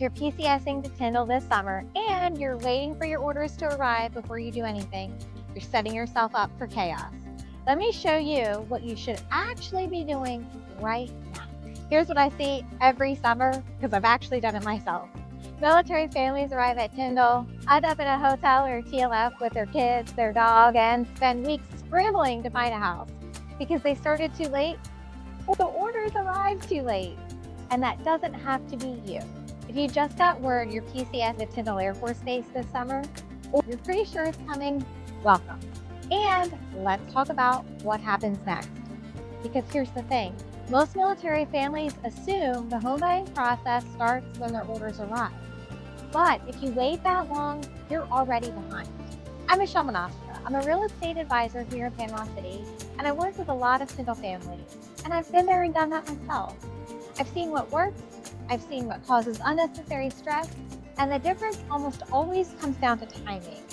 you're PCSing to Tyndall this summer and you're waiting for your orders to arrive before you do anything, you're setting yourself up for chaos. Let me show you what you should actually be doing right now. Here's what I see every summer because I've actually done it myself. Military families arrive at Tyndall, end up in a hotel or TLF with their kids, their dog, and spend weeks scrambling to find a house because they started too late or the orders arrived too late. And that doesn't have to be you. If you just got word you're PCS at Tyndall Air Force Base this summer, or you're pretty sure it's coming, welcome. And let's talk about what happens next. Because here's the thing, most military families assume the home buying process starts when their orders arrive. But if you wait that long, you're already behind. I'm Michele Monastra. I'm a real estate advisor here in Panama City, and I work with a lot of single families. And I've been there and done that myself. I've seen what works, I've seen what causes unnecessary stress, and the difference almost always comes down to timing.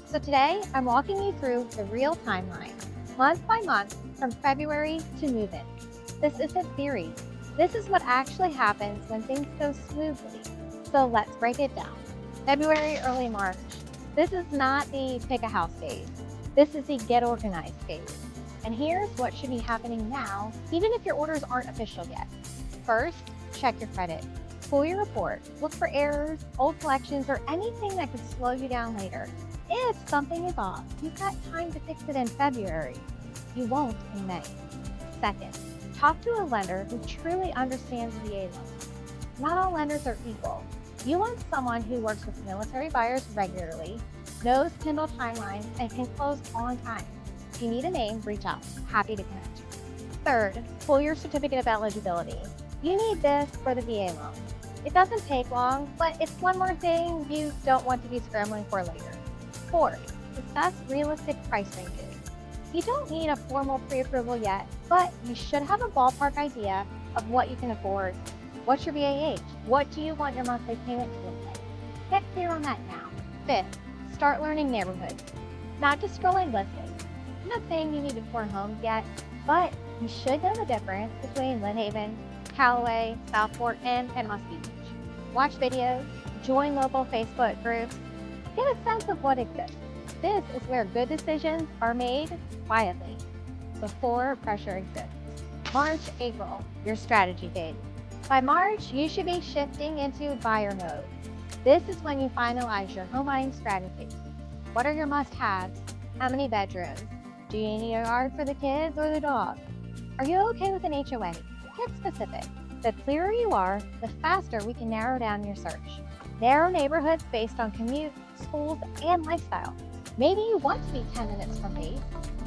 So today, I'm walking you through the real timeline, month by month, from February to move-in. This isn't theory. This is what actually happens when things go smoothly. So let's break it down. February, early March. This is not the pick a house phase. This is the get organized phase. And here's what should be happening now, even if your orders aren't official yet. First, check your credit. Pull your report. Look for errors, old collections, or anything that could slow you down later. If something is off, you've got time to fix it in February. You won't in May. Second, talk to a lender who truly understands VA loans. Not all lenders are equal. You want someone who works with military buyers regularly, knows Tyndall timelines, and can close on time. If you need a name, reach out. Happy to connect. Third, pull your certificate of eligibility. You need this for the VA loan. It doesn't take long, but it's one more thing you don't want to be scrambling for later. Fourth, discuss realistic price ranges. You don't need a formal pre-approval yet, but you should have a ballpark idea of what you can afford. What's your VA age? What do you want your monthly payment to look like? Get clear on that now. Fifth, start learning neighborhoods. Not just scrolling listings. I'm not saying you need to tour homes yet, but you should know the difference between Lynn Haven, Callaway, Southport, and Panama City. Watch videos, join local Facebook groups, get a sense of what exists. This is where good decisions are made quietly, before pressure exists. March, April, your strategy phase. By March, you should be shifting into buyer mode. This is when you finalize your home buying strategy. What are your must-haves? How many bedrooms? Do you need a yard for the kids or the dog? Are you okay with an HOA? Get specific. The clearer you are, the faster we can narrow down your search. Narrow neighborhoods based on commute, schools, and lifestyle. Maybe you want to be 10 minutes from base.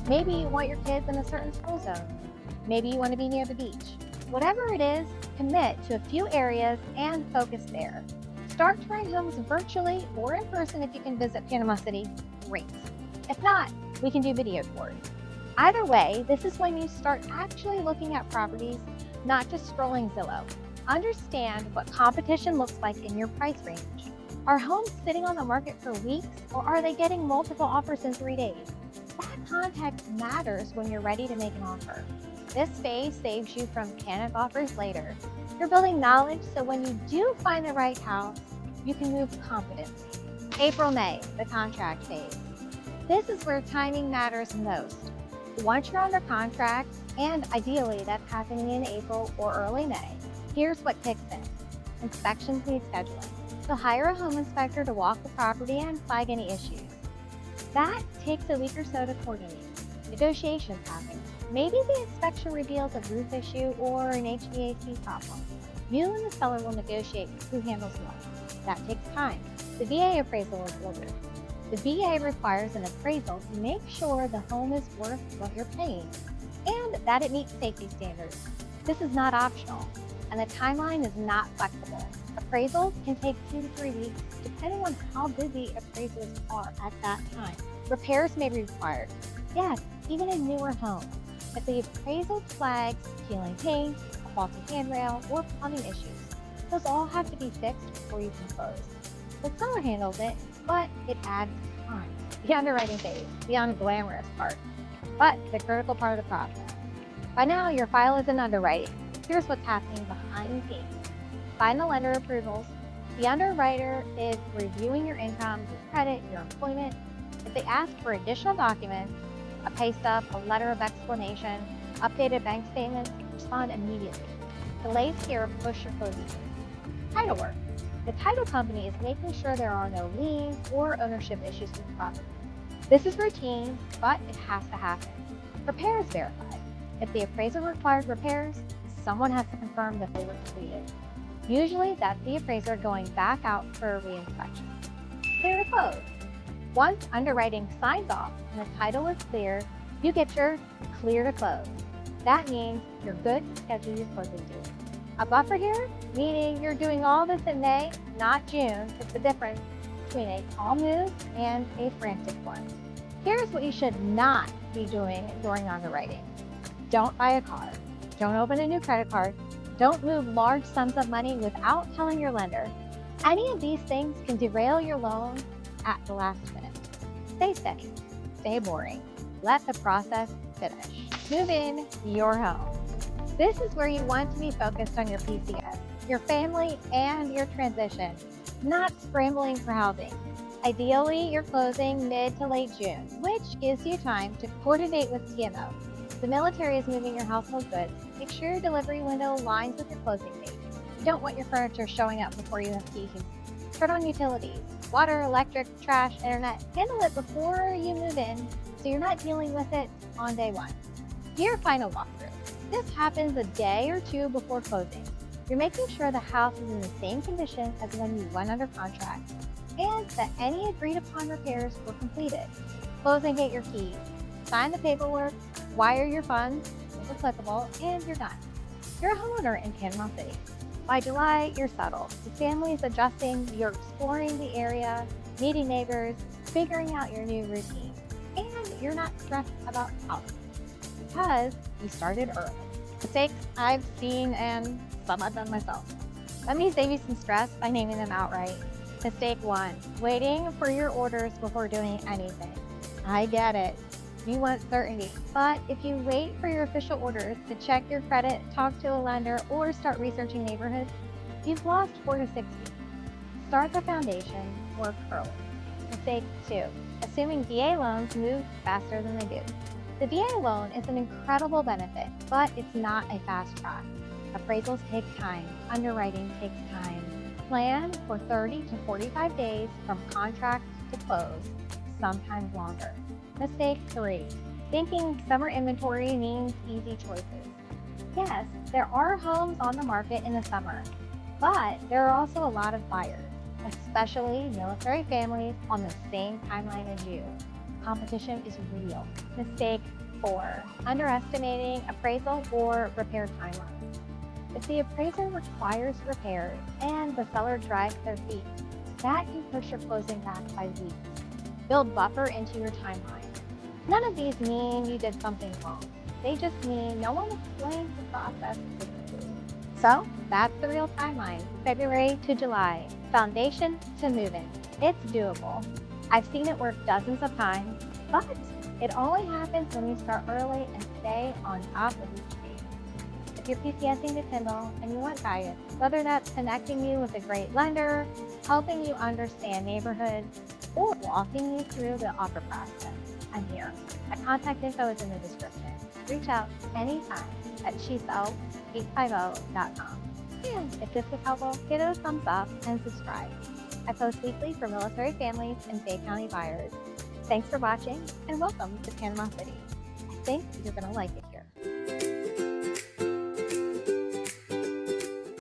Maybe you want your kids in a certain school zone. Maybe you want to be near the beach. Whatever it is, commit to a few areas and focus there. Start touring homes virtually or in person if you can visit Panama City. Great. If not, we can do video tours. Either way, this is when you start actually looking at properties, not just scrolling Zillow. Understand what competition looks like in your price range. Are homes sitting on the market for weeks, or are they getting multiple offers in 3 days? That context matters when you're ready to make an offer. This phase saves you from panic offers later. You're building knowledge so when you do find the right house, you can move confidently. April, May, the contract phase. This is where timing matters most. Once you're under contract, and ideally that's happening in April or early May, here's what kicks in. Inspections need scheduling. So hire a home inspector to walk the property and flag any issues. That takes a week or so to coordinate. Negotiations happen. Maybe the inspection reveals a roof issue or an HVAC problem. You and the seller will negotiate who handles what. That takes time. The VA appraisal is ordered. The VA requires an appraisal to make sure the home is worth what you're paying and that it meets safety standards. This is not optional, and the timeline is not flexible. Appraisals can take 2 to 3 weeks, depending on how busy appraisers are at that time. Repairs may be required. Yes, even in newer homes. If the appraisal flags peeling paint, a faulty handrail, or plumbing issues, those all have to be fixed before you can close. The seller handles it, but it adds time. The underwriting phase, the unglamorous part, but the critical part of the process. By now, your file is in underwriting. Here's what's happening behind the scenes. Find the lender approvals, The underwriter is reviewing your income, your credit, your employment. If they ask for additional documents, a pay stub, a letter of explanation, updated bank statements, respond immediately. Delays here push your closing date. Title work. The title company is making sure there are no liens or ownership issues with the property. This is routine, but it has to happen. Repairs verified. If the appraiser required repairs, someone has to confirm that they were completed. Usually, that's the appraiser going back out for a reinspection. Clear to close. Once underwriting signs off and the title is clear, you get your clear to close. That means you're good to schedule your closing date. A buffer here, meaning you're doing all this in May, not June. It's the difference between a calm move and a frantic one. Here's what you should not be doing during underwriting. Don't buy a car. Don't open a new credit card. Don't move large sums of money without telling your lender. Any of these things can derail your loan at the last minute. Stay steady. Stay boring. Let the process finish. Move in your home. This is where you want to be focused on your PCS, your family, and your transition, not scrambling for housing. Ideally, you're closing mid to late June, which gives you time to coordinate with TMO. If the military is moving your household goods, make sure your delivery window aligns with your closing date. You don't want your furniture showing up before you have keys. Turn on utilities, water, electric, trash, internet. Handle it before you move in so you're not dealing with it on day one. Your final walkthrough. This happens a day or two before closing. You're making sure the house is in the same condition as when you went under contract and that any agreed upon repairs were completed. Close and get your keys. Sign the paperwork, wire your funds, if applicable, and you're done. You're a homeowner in Panama City. By July, you're settled. The family is adjusting, you're exploring the area, meeting neighbors, figuring out your new routine, and you're not stressed about housing because you started early. Mistakes I've seen and some I've done myself. Let me save you some stress by naming them outright. Mistake 1, waiting for your orders before doing anything. I get it. You want certainty, but if you wait for your official orders to check your credit, talk to a lender, or start researching neighborhoods, you've lost 4 to 6 weeks. Start the foundation, work early. Mistake 2, assuming VA loans move faster than they do. The VA loan is an incredible benefit, but it's not a fast track. Appraisals take time. Underwriting takes time. Plan for 30 to 45 days from contract to close, sometimes longer. Mistake 3, thinking summer inventory means easy choices. Yes, there are homes on the market in the summer, but there are also a lot of buyers, especially military families on the same timeline as you. Competition is real. Mistake 4, underestimating appraisal or repair timelines. If the appraiser requires repairs and the seller drags their feet, that can push your closing back by weeks. Build buffer into your timeline. None of these mean you did something wrong. They just mean no one explains the process specifically. So that's the real timeline, February to July, foundation to move-in. It's doable. I've seen it work dozens of times, but it only happens when you start early and stay on top of each stage. If you're PCSing to Tyndall and you want guidance, whether that's connecting you with a great lender, helping you understand neighborhoods, or walking you through the offer process, I'm here. My contact info is in the description. Reach out anytime at shesell850.com. And if this was helpful, give it a thumbs up and subscribe. I post weekly for military families and Bay County buyers. Thanks for watching and welcome to Panama City. I think you're going to like it here.